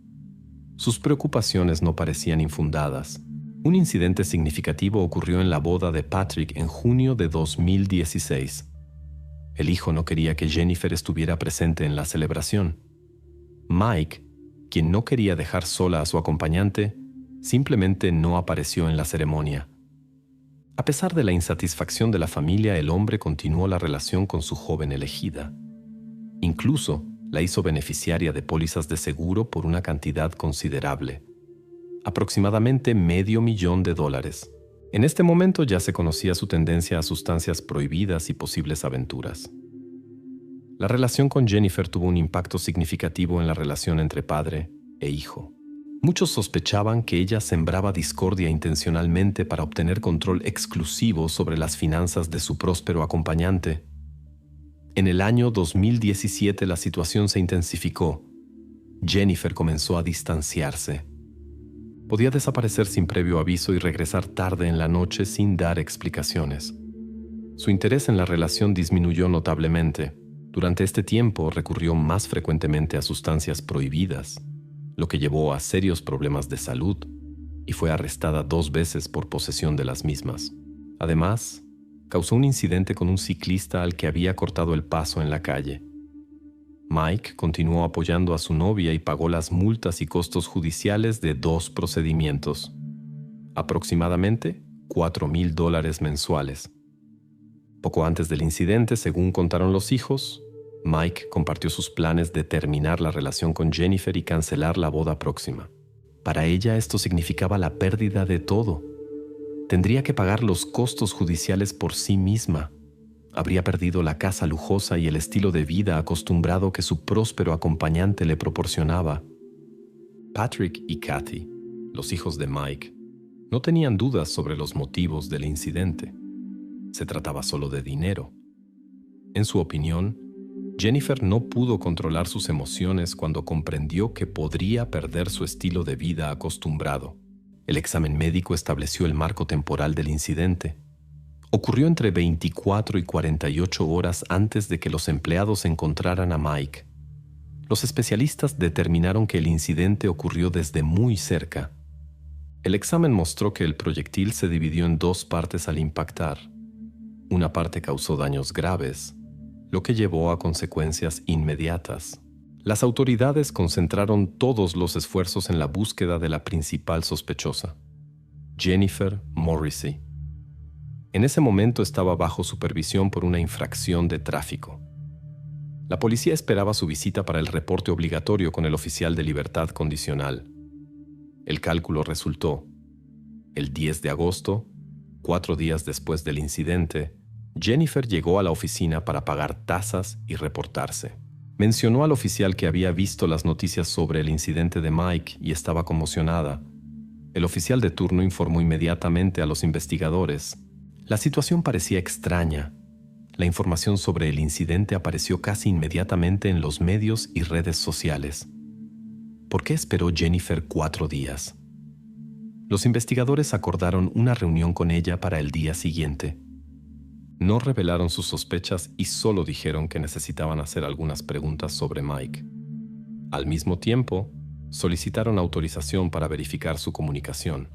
Sus preocupaciones no parecían infundadas. Un incidente significativo ocurrió en la boda de Patrick en junio de 2016. El hijo no quería que Jennifer estuviera presente en la celebración. Mike, quien no quería dejar sola a su acompañante, simplemente no apareció en la ceremonia. A pesar de la insatisfacción de la familia, el hombre continuó la relación con su joven elegida. Incluso la hizo beneficiaria de pólizas de seguro por una cantidad considerable, aproximadamente $500,000. En este momento ya se conocía su tendencia a sustancias prohibidas y posibles aventuras. La relación con Jennifer tuvo un impacto significativo en la relación entre padre e hijo. Muchos sospechaban que ella sembraba discordia intencionalmente para obtener control exclusivo sobre las finanzas de su próspero acompañante. En el año 2017 la situación se intensificó. Jennifer comenzó a distanciarse. Podía desaparecer sin previo aviso y regresar tarde en la noche sin dar explicaciones. Su interés en la relación disminuyó notablemente. Durante este tiempo recurrió más frecuentemente a sustancias prohibidas, lo que llevó a serios problemas de salud, y fue arrestada 2 veces por posesión de las mismas. Además, causó un incidente con un ciclista al que había cortado el paso en la calle. Mike continuó apoyando a su novia y pagó las multas y costos judiciales de 2 procedimientos, aproximadamente $4,000 mensuales. Poco antes del incidente, según contaron los hijos, Mike compartió sus planes de terminar la relación con Jennifer y cancelar la boda próxima. Para ella esto significaba la pérdida de todo. Tendría que pagar los costos judiciales por sí misma. Habría perdido la casa lujosa y el estilo de vida acostumbrado que su próspero acompañante le proporcionaba. Patrick y Kathy, los hijos de Mike, no tenían dudas sobre los motivos del incidente. Se trataba solo de dinero. En su opinión, Jennifer no pudo controlar sus emociones cuando comprendió que podría perder su estilo de vida acostumbrado. El examen médico estableció el marco temporal del incidente. Ocurrió entre 24 y 48 horas antes de que los empleados encontraran a Mike. Los especialistas determinaron que el incidente ocurrió desde muy cerca. El examen mostró que el proyectil se dividió en 2 partes al impactar. Una parte causó daños graves, lo que llevó a consecuencias inmediatas. Las autoridades concentraron todos los esfuerzos en la búsqueda de la principal sospechosa, Jennifer Morrissey. En ese momento estaba bajo supervisión por una infracción de tráfico. La policía esperaba su visita para el reporte obligatorio con el oficial de libertad condicional. El cálculo resultó: el 10 de agosto, 4 días después del incidente, Jennifer llegó a la oficina para pagar tasas y reportarse. Mencionó al oficial que había visto las noticias sobre el incidente de Mike y estaba conmocionada. El oficial de turno informó inmediatamente a los investigadores. La situación parecía extraña. La información sobre el incidente apareció casi inmediatamente en los medios y redes sociales. ¿Por qué esperó Jennifer 4 días? Los investigadores acordaron una reunión con ella para el día siguiente. No revelaron sus sospechas y solo dijeron que necesitaban hacer algunas preguntas sobre Mike. Al mismo tiempo, solicitaron autorización para verificar su comunicación.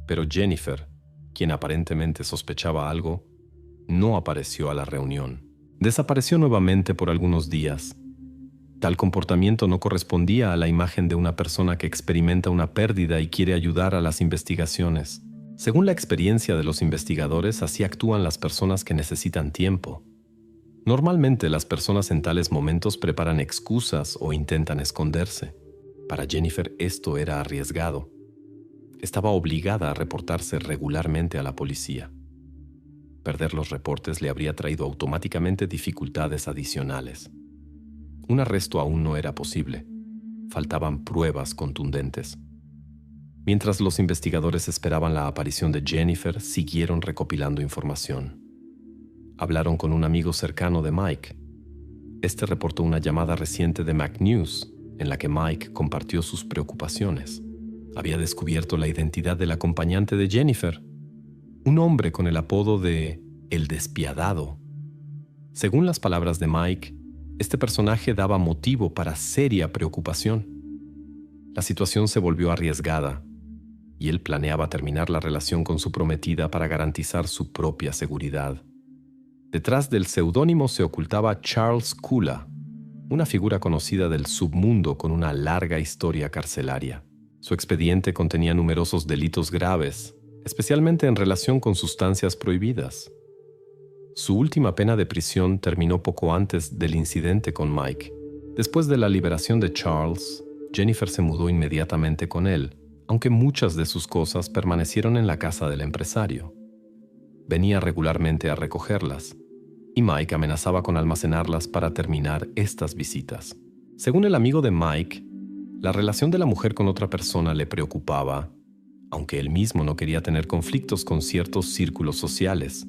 Pero Jennifer, quien aparentemente sospechaba algo, no apareció a la reunión. Desapareció nuevamente por algunos días. Tal comportamiento no correspondía a la imagen de una persona que experimenta una pérdida y quiere ayudar a las investigaciones. Según la experiencia de los investigadores, así actúan las personas que necesitan tiempo. Normalmente las personas en tales momentos preparan excusas o intentan esconderse. Para Jennifer esto era arriesgado. Estaba obligada a reportarse regularmente a la policía. Perder los reportes le habría traído automáticamente dificultades adicionales. Un arresto aún no era posible. Faltaban pruebas contundentes. Mientras los investigadores esperaban la aparición de Jennifer, siguieron recopilando información. Hablaron con un amigo cercano de Mike. Este reportó una llamada reciente de McNews, en la que Mike compartió sus preocupaciones. Había descubierto la identidad del acompañante de Jennifer, un hombre con el apodo de El Despiadado. Según las palabras de Mike, este personaje daba motivo para seria preocupación. La situación se volvió arriesgada, y él planeaba terminar la relación con su prometida para garantizar su propia seguridad. Detrás del seudónimo se ocultaba Charles Kula, una figura conocida del submundo con una larga historia carcelaria. Su expediente contenía numerosos delitos graves, especialmente en relación con sustancias prohibidas. Su última pena de prisión terminó poco antes del incidente con Mike. Después de la liberación de Charles, Jennifer se mudó inmediatamente con él, aunque muchas de sus cosas permanecieron en la casa del empresario. Venía regularmente a recogerlas, y Mike amenazaba con almacenarlas para terminar estas visitas. Según el amigo de Mike, la relación de la mujer con otra persona le preocupaba, aunque él mismo no quería tener conflictos con ciertos círculos sociales.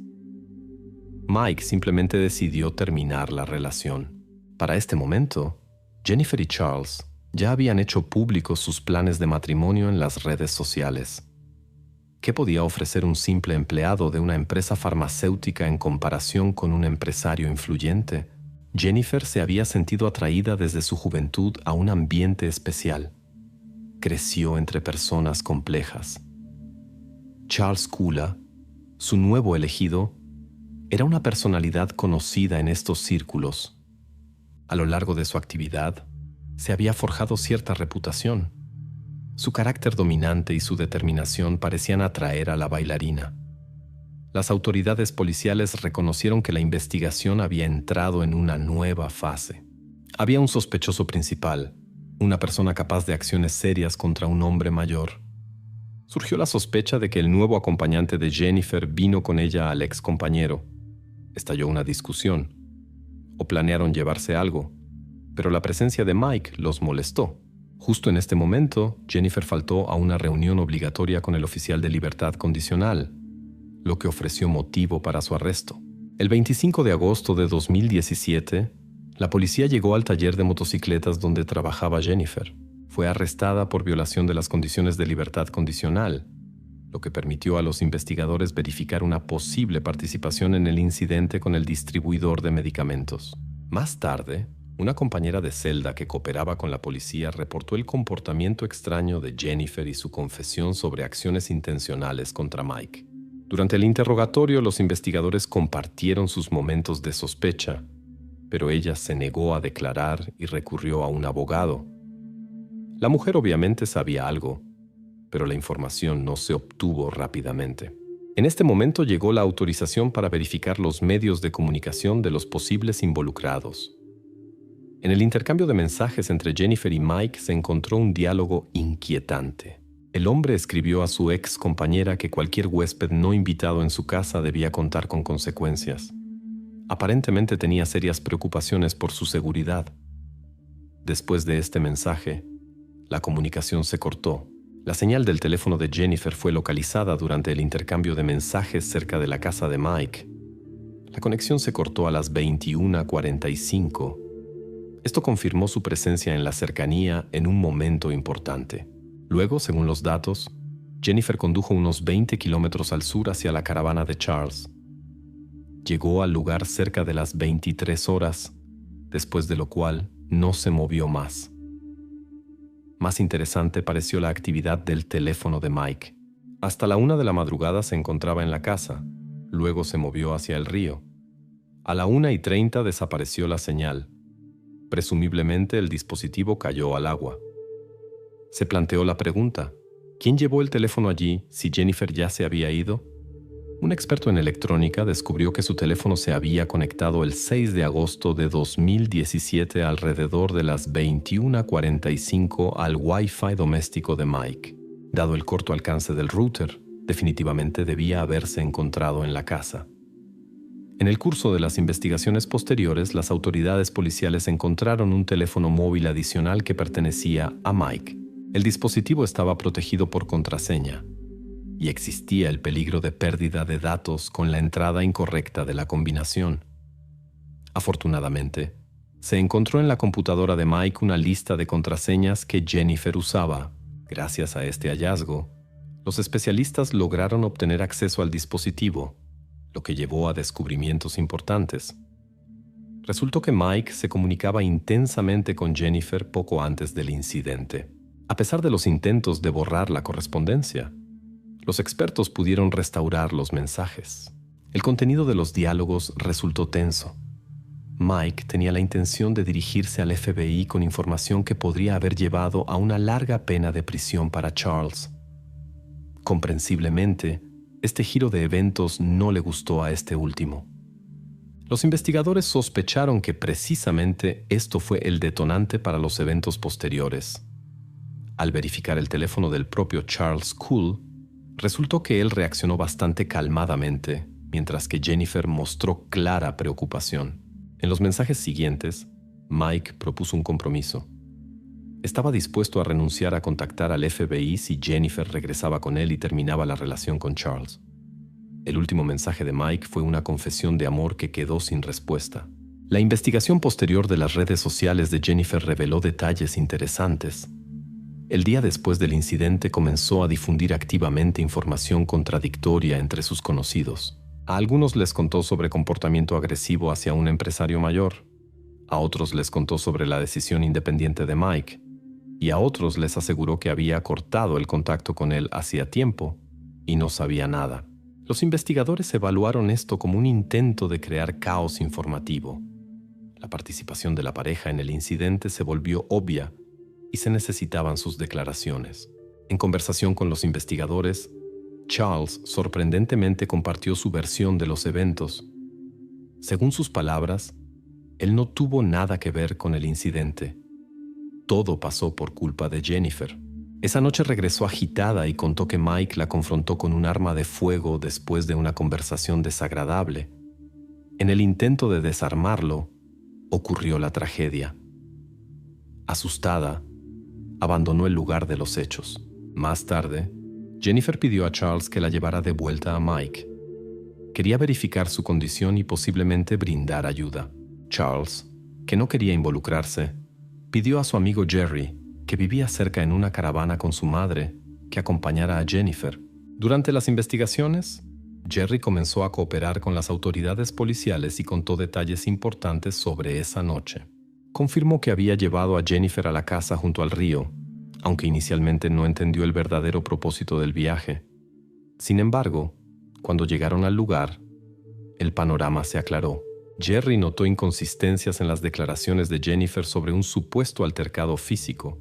Mike simplemente decidió terminar la relación. Para este momento, Jennifer y Charles ya habían hecho públicos sus planes de matrimonio en las redes sociales. ¿Qué podía ofrecer un simple empleado de una empresa farmacéutica en comparación con un empresario influyente? Jennifer se había sentido atraída desde su juventud a un ambiente especial. Creció entre personas complejas. Charles Kula, su nuevo elegido, era una personalidad conocida en estos círculos. A lo largo de su actividad, se había forjado cierta reputación. Su carácter dominante y su determinación parecían atraer a la bailarina. Las autoridades policiales reconocieron que la investigación había entrado en una nueva fase. Había un sospechoso principal, una persona capaz de acciones serias contra un hombre mayor. Surgió la sospecha de que el nuevo acompañante de Jennifer vino con ella al ex compañero. Estalló una discusión. O planearon llevarse algo, pero la presencia de Mike los molestó. Justo en este momento, Jennifer faltó a una reunión obligatoria con el oficial de libertad condicional, lo que ofreció motivo para su arresto. El 25 de agosto de 2017, la policía llegó al taller de motocicletas donde trabajaba Jennifer. Fue arrestada por violación de las condiciones de libertad condicional, lo que permitió a los investigadores verificar una posible participación en el incidente con el distribuidor de medicamentos. Más tarde, una compañera de celda que cooperaba con la policía reportó el comportamiento extraño de Jennifer y su confesión sobre acciones intencionales contra Mike. Durante el interrogatorio, los investigadores compartieron sus momentos de sospecha, pero ella se negó a declarar y recurrió a un abogado. La mujer obviamente sabía algo, pero la información no se obtuvo rápidamente. En este momento llegó la autorización para verificar los medios de comunicación de los posibles involucrados. En el intercambio de mensajes entre Jennifer y Mike se encontró un diálogo inquietante. El hombre escribió a su ex compañera que cualquier huésped no invitado en su casa debía contar con consecuencias. Aparentemente tenía serias preocupaciones por su seguridad. Después de este mensaje, la comunicación se cortó. La señal del teléfono de Jennifer fue localizada durante el intercambio de mensajes cerca de la casa de Mike. La conexión se cortó a las 21:45. Esto confirmó su presencia en la cercanía en un momento importante. Luego, según los datos, Jennifer condujo unos 20 kilómetros al sur hacia la caravana de Charles. Llegó al lugar cerca de las 23 horas, después de lo cual no se movió más. Más interesante pareció la actividad del teléfono de Mike. Hasta la 1 de la madrugada se encontraba en la casa, luego se movió hacia el río. A la 1:30 desapareció la señal. Presumiblemente el dispositivo cayó al agua. Se planteó la pregunta, ¿quién llevó el teléfono allí si Jennifer ya se había ido? Un experto en electrónica descubrió que su teléfono se había conectado el 6 de agosto de 2017 alrededor de las 21:45 al Wi-Fi doméstico de Mike. Dado el corto alcance del router, definitivamente debía haberse encontrado en la casa. En el curso de las investigaciones posteriores, las autoridades policiales encontraron un teléfono móvil adicional que pertenecía a Mike. El dispositivo estaba protegido por contraseña y existía el peligro de pérdida de datos con la entrada incorrecta de la combinación. Afortunadamente, se encontró en la computadora de Mike una lista de contraseñas que Jennifer usaba. Gracias a este hallazgo, los especialistas lograron obtener acceso al dispositivo, lo que llevó a descubrimientos importantes. Resultó que Mike se comunicaba intensamente con Jennifer poco antes del incidente. A pesar de los intentos de borrar la correspondencia, los expertos pudieron restaurar los mensajes. El contenido de los diálogos resultó tenso. Mike tenía la intención de dirigirse al FBI con información que podría haber llevado a una larga pena de prisión para Charles. Comprensiblemente, este giro de eventos no le gustó a este último. Los investigadores sospecharon que precisamente esto fue el detonante para los eventos posteriores. Al verificar el teléfono del propio Charles Kuhl, resultó que él reaccionó bastante calmadamente, mientras que Jennifer mostró clara preocupación. En los mensajes siguientes, Mike propuso un compromiso. Estaba dispuesto a renunciar a contactar al FBI si Jennifer regresaba con él y terminaba la relación con Charles. El último mensaje de Mike fue una confesión de amor que quedó sin respuesta. La investigación posterior de las redes sociales de Jennifer reveló detalles interesantes. El día después del incidente comenzó a difundir activamente información contradictoria entre sus conocidos. A algunos les contó sobre comportamiento agresivo hacia un empresario mayor, a otros les contó sobre la decisión independiente de Mike, y a otros les aseguró que había cortado el contacto con él hacía tiempo y no sabía nada. Los investigadores evaluaron esto como un intento de crear caos informativo. La participación de la pareja en el incidente se volvió obvia y se necesitaban sus declaraciones. En conversación con los investigadores, Charles sorprendentemente compartió su versión de los eventos. Según sus palabras, él no tuvo nada que ver con el incidente. Todo pasó por culpa de Jennifer. Esa noche regresó agitada y contó que Mike la confrontó con un arma de fuego después de una conversación desagradable. En el intento de desarmarlo, ocurrió la tragedia. Asustada, abandonó el lugar de los hechos. Más tarde, Jennifer pidió a Charles que la llevara de vuelta a Mike. Quería verificar su condición y posiblemente brindar ayuda. Charles, que no quería involucrarse, pidió a su amigo Jerry, que vivía cerca en una caravana con su madre, que acompañara a Jennifer. Durante las investigaciones, Jerry comenzó a cooperar con las autoridades policiales y contó detalles importantes sobre esa noche. Confirmó que había llevado a Jennifer a la casa junto al río, aunque inicialmente no entendió el verdadero propósito del viaje. Sin embargo, cuando llegaron al lugar, el panorama se aclaró. Jerry notó inconsistencias en las declaraciones de Jennifer sobre un supuesto altercado físico.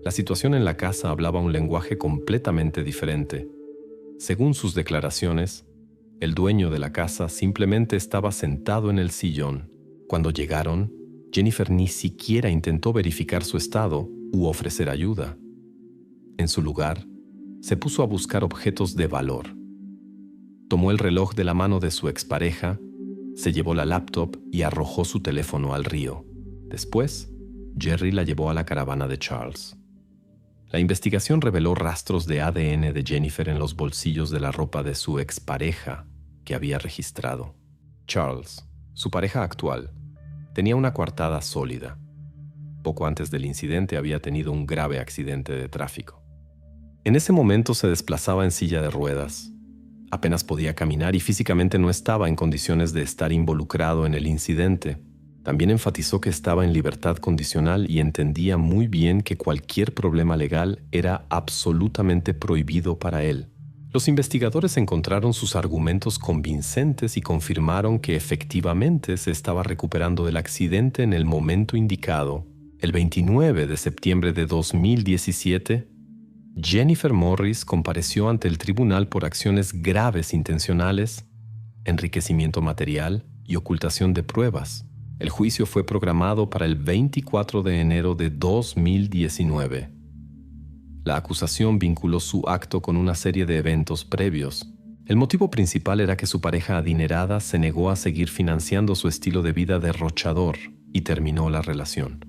La situación en la casa hablaba un lenguaje completamente diferente. Según sus declaraciones, el dueño de la casa simplemente estaba sentado en el sillón. Cuando llegaron, Jennifer ni siquiera intentó verificar su estado u ofrecer ayuda. En su lugar, se puso a buscar objetos de valor. Tomó el reloj de la mano de su expareja, se llevó la laptop y arrojó su teléfono al río. Después, Jerry la llevó a la caravana de Charles. La investigación reveló rastros de ADN de Jennifer en los bolsillos de la ropa de su expareja que había registrado. Charles, su pareja actual, tenía una coartada sólida. Poco antes del incidente había tenido un grave accidente de tráfico. En ese momento se desplazaba en silla de ruedas. Apenas podía caminar y físicamente no estaba en condiciones de estar involucrado en el incidente. También enfatizó que estaba en libertad condicional y entendía muy bien que cualquier problema legal era absolutamente prohibido para él. Los investigadores encontraron sus argumentos convincentes y confirmaron que efectivamente se estaba recuperando del accidente en el momento indicado. El 29 de septiembre de 2017, Jennifer Morris compareció ante el tribunal por acciones graves intencionales, enriquecimiento material y ocultación de pruebas. El juicio fue programado para el 24 de enero de 2019. La acusación vinculó su acto con una serie de eventos previos. El motivo principal era que su pareja adinerada se negó a seguir financiando su estilo de vida derrochador y terminó la relación.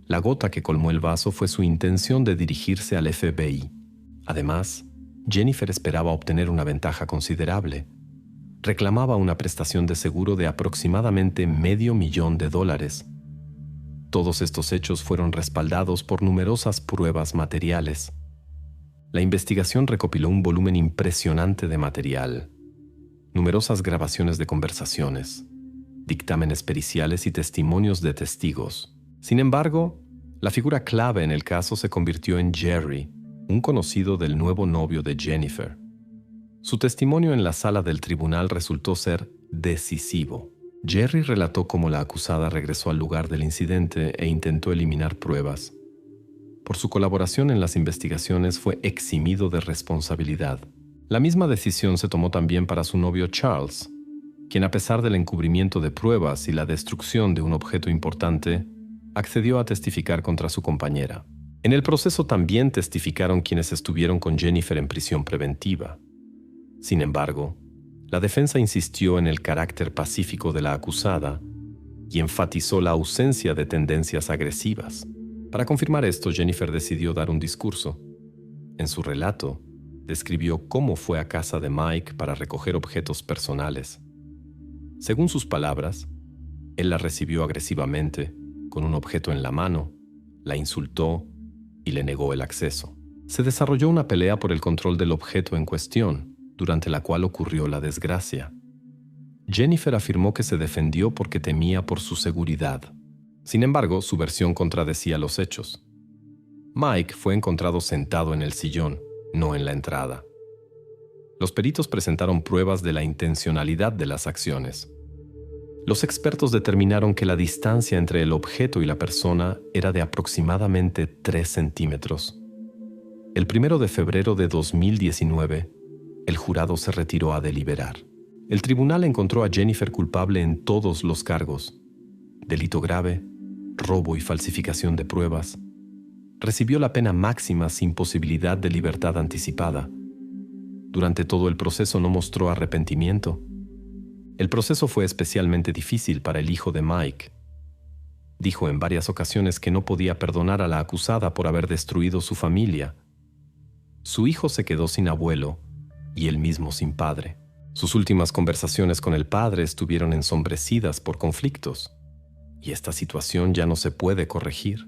La gota que colmó el vaso fue su intención de dirigirse al FBI. Además, Jennifer esperaba obtener una ventaja considerable. Reclamaba una prestación de seguro de aproximadamente $500,000. Todos estos hechos fueron respaldados por numerosas pruebas materiales. La investigación recopiló un volumen impresionante de material, numerosas grabaciones de conversaciones, dictámenes periciales y testimonios de testigos. Sin embargo, la figura clave en el caso se convirtió en Jerry, un conocido del nuevo novio de Jennifer. Su testimonio en la sala del tribunal resultó ser decisivo. Jerry relató cómo la acusada regresó al lugar del incidente e intentó eliminar pruebas. Por su colaboración en las investigaciones fue eximido de responsabilidad. La misma decisión se tomó también para su novio Charles, quien a pesar del encubrimiento de pruebas y la destrucción de un objeto importante, accedió a testificar contra su compañera. En el proceso también testificaron quienes estuvieron con Jennifer en prisión preventiva. Sin embargo, la defensa insistió en el carácter pacífico de la acusada y enfatizó la ausencia de tendencias agresivas. Para confirmar esto, Jennifer decidió dar un discurso. En su relato, describió cómo fue a casa de Mike para recoger objetos personales. Según sus palabras, él la recibió agresivamente, con un objeto en la mano, la insultó y le negó el acceso. Se desarrolló una pelea por el control del objeto en cuestión, durante la cual ocurrió la desgracia. Jennifer afirmó que se defendió porque temía por su seguridad. Sin embargo, su versión contradecía los hechos. Mike fue encontrado sentado en el sillón, no en la entrada. Los peritos presentaron pruebas de la intencionalidad de las acciones. Los expertos determinaron que la distancia entre el objeto y la persona era de aproximadamente 3 centímetros. El 1 de febrero de 2019, el jurado se retiró a deliberar. El tribunal encontró a Jennifer culpable en todos los cargos: delito grave, robo y falsificación de pruebas. Recibió la pena máxima sin posibilidad de libertad anticipada. Durante todo el proceso no mostró arrepentimiento. El proceso fue especialmente difícil para el hijo de Mike. Dijo en varias ocasiones que no podía perdonar a la acusada por haber destruido su familia. Su hijo se quedó sin abuelo y él mismo sin padre. Sus últimas conversaciones con el padre estuvieron ensombrecidas por conflictos, y esta situación ya no se puede corregir.